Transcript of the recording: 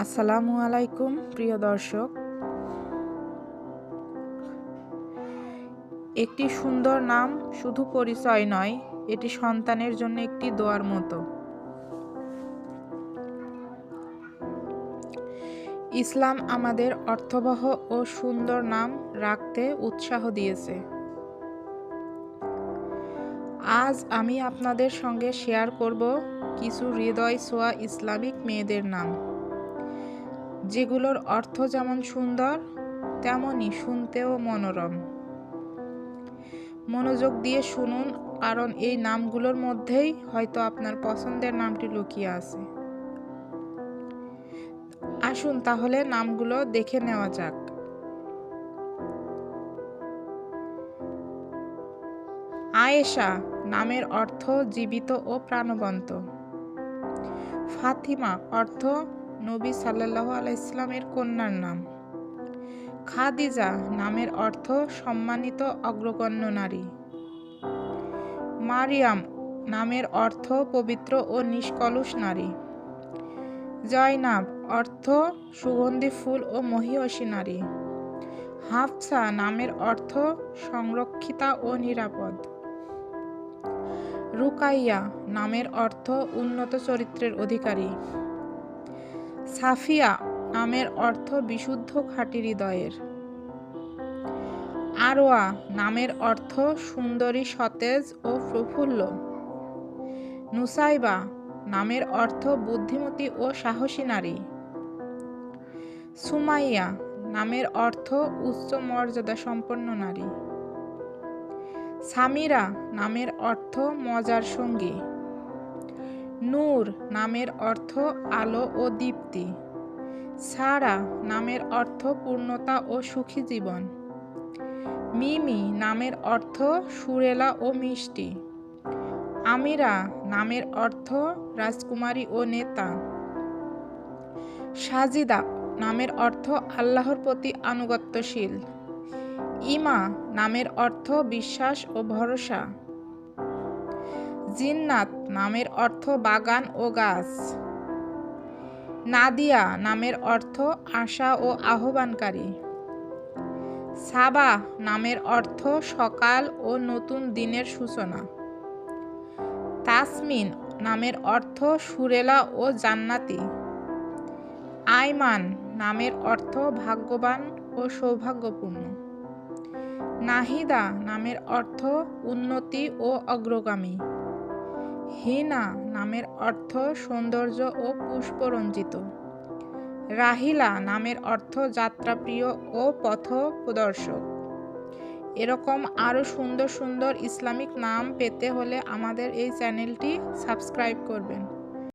আসসালামু আলাইকুম প্রিয় দর্শক। একটি সুন্দর নাম শুধু পরিচয় নয়, এটি সন্তানের জন্য একটি দোয়ার মতো। ইসলাম আমাদের অর্থবহ ও সুন্দর নাম রাখতে উৎসাহ দিয়েছে। আজ আমি আপনাদের সঙ্গে শেয়ার করব কিছু হৃদয় ছোঁয়া ইসলামিক মেয়েদের নাম, যেগুলোর অর্থ যেমন সুন্দর তেমনই শুনতেও মনোরম। মনোযোগ দিয়ে শুনুন, কারণ এই নামগুলোর মধ্যেই হয়তো আপনার পছন্দের নামটি লুকিয়ে আছে। আসুন তাহলে নামগুলো দেখে নেওয়া যাক। আয়েশা নামের অর্থ জীবিত ও প্রাণবন্ত। ফাতিমা অর্থ নবী সাল্লাল্লাহু আলাইহি সাল্লামের কন্যার নাম। খাদিজা নামের অর্থ সম্মানিত অগ্রগণ্য নারী। মারিয়াম নামের অর্থ পবিত্র ও নিষ্কলুষ নারী। জয়নাব অর্থ সুগন্ধি ফুল ও মহিয়সী নারী। হাফসা নামের অর্থ সংরক্ষিতা ও নিরাপদ। রুকাইয়া নামের অর্থ উন্নত চরিত্রের অধিকারী। সাফিয়া নামের অর্থ বিশুদ্ধ খাঁটি হৃদয়ের। আরোয়া নামের অর্থ সুন্দরী, সতেজ ও প্রফুল্ল। নুসাইবা নামের অর্থ বুদ্ধিমতী ও সাহসী নারী। সুমাইয়া নামের অর্থ উচ্চ মর্যাদা সম্পন্ন নারী। সামিরা নামের অর্থ মজার সঙ্গী। নূর নামের অর্থ আলো ও দীপ্তি। সারা নামের অর্থ পূর্ণতা ও সুখী জীবন। মিমি নামের অর্থ সুরেলা ও মিষ্টি। আমিরা নামের অর্থ রাজকুমারী ও নেতা। সাজিদা নামের অর্থ আল্লাহর প্রতি আনুগত্যশীল। ইমা নামের অর্থ বিশ্বাস ও ভরসা। জিন্নাত নামের অর্থ বাগান ও গাছ। নাদিয়া নামের অর্থ আশা ও আহ্বানকারী। সাবা নামের অর্থ সকাল ও নতুন দিনের সূচনা। তাসমিন নামের অর্থ সুরেলা ও জান্নাতি। আইমান নামের অর্থ ভাগ্যবান ও সৌভাগ্যপূর্ণ। নাহিদা নামের অর্থ উন্নতি ও অগ্রগামী। হিনা নামের অর্থ সৌন্দর্য ও পুষ্পরঞ্জিত। রাহিলা নামের অর্থ যাত্রাপ্রিয় ও পথ প্রদর্শক। এরকম আরও সুন্দর সুন্দর ইসলামিক নাম পেতে হলে আমাদের এই চ্যানেলটি সাবস্ক্রাইব করবেন।